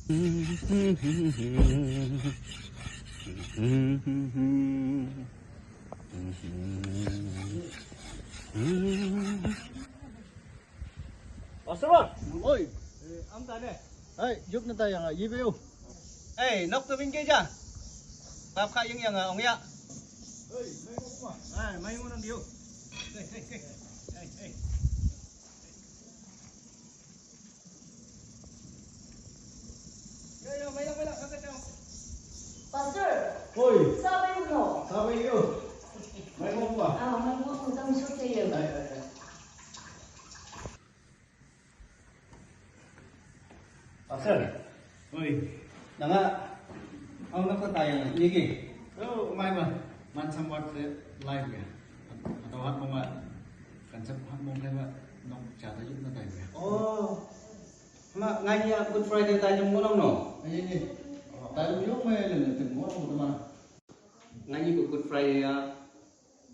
Osman, Ôi, ông ta đây. ấy, giúp nó tay rằng review. Ê, nóc từ bên kia chưa? Bạp khai những ông ấy ạ. Mấy muốn ăn điều. Đây. Mấy lắm, các cái nào. Pastor, Ôi, sabi mo. sao vậy yêu? Mấy hôm qua. May mo kung saan siya kayo. Đây. Pastor. Ôi, đằng ạ. Ông nó có tài gì kì? Mai mà, man somewhat live kìa. Đâu hát mong ạ. Cần sắp hát mong thêm ạ. Nó trả tới giúp nó tay kìa. Oh. Mà ngay như Good Friday tay trong muốn ông nổ. Anh nhìn. Tại lúc mê lần từng muốn một mà. Ngay như Good Friday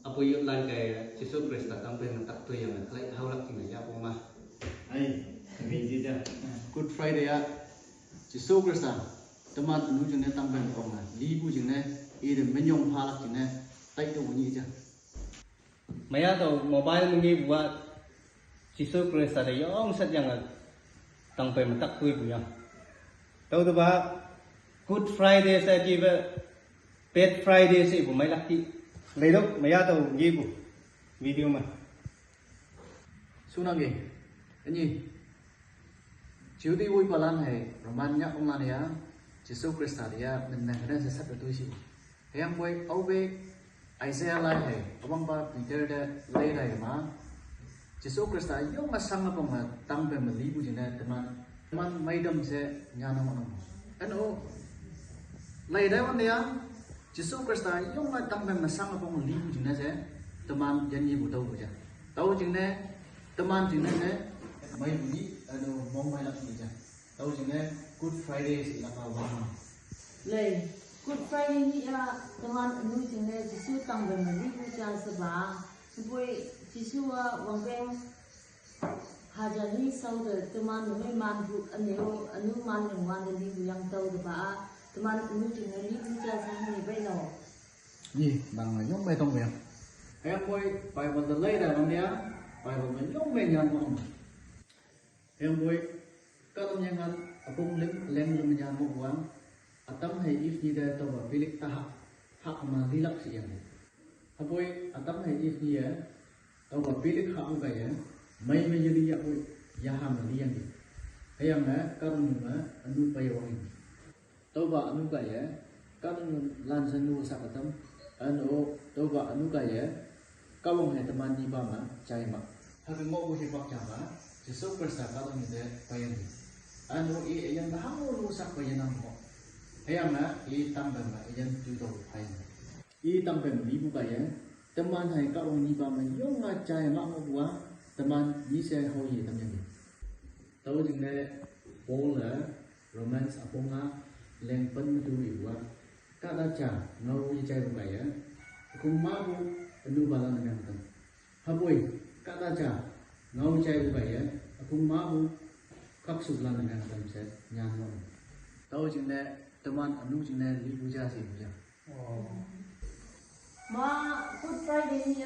apa yun lang kay Jesus Christ ang pinagtakto yung hawlak yung niya po ma. Ay, vì gì đây? Good Friday ạ. Chỉ số cái sao? Tầm ăn nấu chừng này tăng bên phòng này, lý bu chừng này, ý định bên nhông pha lắc chừng này, tay đâu có gì chứ? Maya to mobile mo ni buat Jesus Christ ada yung sadyang tang pinagtakto po yan. Tahu tu ba? Good Friday sa jiba, Bad Friday sa ibu may laki. Lấy đâu maya to gì bu video mà. Sunang gì? Anh gì? Chiếu đi vui Palan này, Roman nhắc ông là này á, Jesus Christ này á, mình này cái sẽ sắp được tôi xí. Hay em quay áo về Isaiah lại này, ông ba Peter đã lấy này mà, Jesus Christ này yêu mà sang apa mà tăng về mình lý bu chừng này, teman mấy đâm sẽ nhà nó mà, anh ô, lấy đấy vấn đề á, Jesus Christ này yêu mà tăng về mình sang apa mà lý bu chừng này sẽ, teman dân gì bu tàu bu chả, tàu chừng này, teman chừng này mấy bữa ano mong may lắc gì chứ? Tao chỉ nghe Good Friday sẽ là vào vào. Lay, Good Friday ni teman anu jene Jisu tang ben ni ku jan seba. Supoi Jisu wang beng hajani sau de teman ni man bu anu man yang wan ni bu yang tau de ba. Teman anu jene ni ku jan sa ni bai lo. Gì? Bằng là nhóm mê tông vậy? Em coi bài vật từ lấy ra bằng đi á, bài vật mình nhóm mê nhàn không? Em coi các ông nhân anh, cũng lên lên nhàn một quán, tâm hay if như đây tao bảo Philip ta học mà đi lắc gì vậy? Em coi tâm hay if như vậy, tao bảo Philip học cái vậy, mấy giờ đi vậy? Giờ ham mà đi ăn gì? Hay em á, các ông mà anh nuôi bao nhiêu? Tao bảo anh nuôi cái vậy, các ông lan sang nuôi sao tâm? Ano, tao bảo anh nuôi cái vậy, các ông hay teman đi ba mà chạy mà, hay cái ngõ buổi chiều chả mà. Jesus Christ kalau ni deh payan ni, anu yang dah rusak payan nampak, ayam na tambah yang judo payan, tambah ibu payan, teman hai kau ni baman yung ngacai mak buah, teman ni saya hoyi teman ni, tahu jengde Paul romance apa ngah lempen tu ibu, kata cah ngau ngacai payan, aku mahu anu balan dengan tu, haboi kata cah ngau cai vậy á, cũng máu khắc sụp lan này làm sẽ nhàn hơn. Tao chừng này, teman anu chừng này đi puja sih puja. Ma Good Friday ni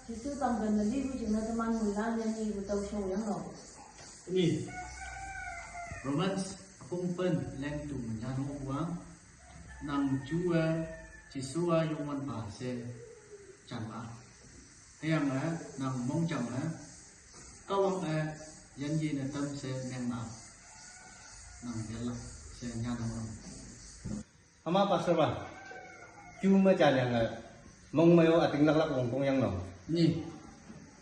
Jisu tang ben ni ku jene teman mulan ni ku tau show yang lo. Ini romance cũng phân lên tụ nhàn hơn quá. Nang Chúa Jisu yung man ba sẽ chẳng ba. Hay em á, nang mong chẳng á. Kau orang yang gì là tâm sẽ ngang nào nằm cái là sẽ nhà nào Ama pastor ba? Cuma cari yang mong mayo ating laklak wong kong yang no. Ni.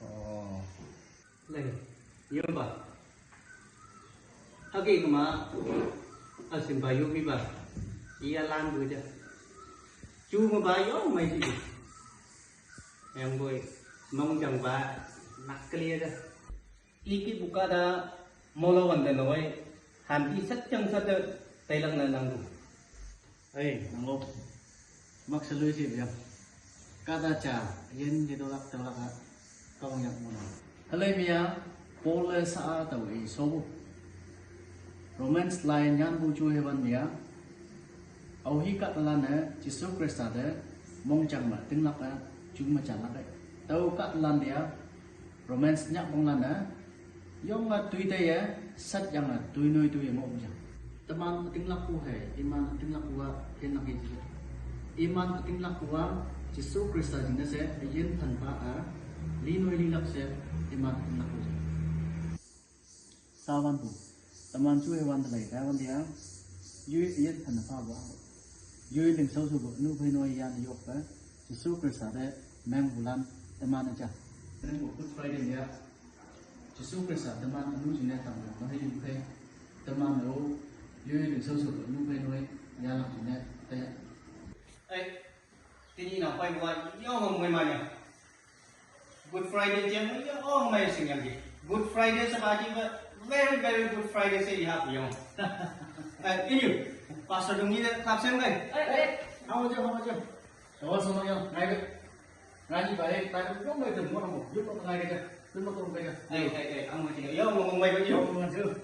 Oh. Lagi. Iya ba? Hagi kema asim bayu mi ba? Iya lan dulu aja. Cuma bayu mai sih. Yang boy mong jang ba nak clear dah. Iki buka dah molawan dan awai hanti satjang satu Thailand na nanggu. Hey, nanggo. Maksud sih ya. Kata cha, yen ditolak kau yang mana? Halai mia, pole sa tau i so. Romans lain yang bucu hewan dia au hi kat lan Jesus Christ ada mong chang ma ting lak chung ma chan lak tau kat lan dia Romans nyak bong lan yong ma tui te ya sat yang tui noi tui mo jang teman ting lak ku he iman ting lak ku hen lak hi iman ting lak ku Jesus Christ jing se yen than pa li noi li lak se iman ting lak ku sawan bu teman chui wan lai ka wan dia yu yen than pa wa yu ling sau su bu nu phai noi yan yok pa Jesus Christ da meng bulan teman aja nên một Good Friday dia Jesus Christ teman anu jing ne tang no he yu phai teman no yu ling sau su bu nu phai noi yan lak jing ne te Ê, cái gì nào quay qua do mà mày nhỉ? Good Friday chứ mấy cái oh mày sinh nhật gì? Good Friday sa ba chứ very very good Friday say you have you. Cái gì? Pastor Dung ni clap xem cái. Không chưa. Đó xong rồi ngay cái. Ngay như vậy, tại cũng không mấy từng có một giúp nó ngay cái. Cứ nó không cái. Ê, ông mày thì yo mày bao nhiêu? Chưa.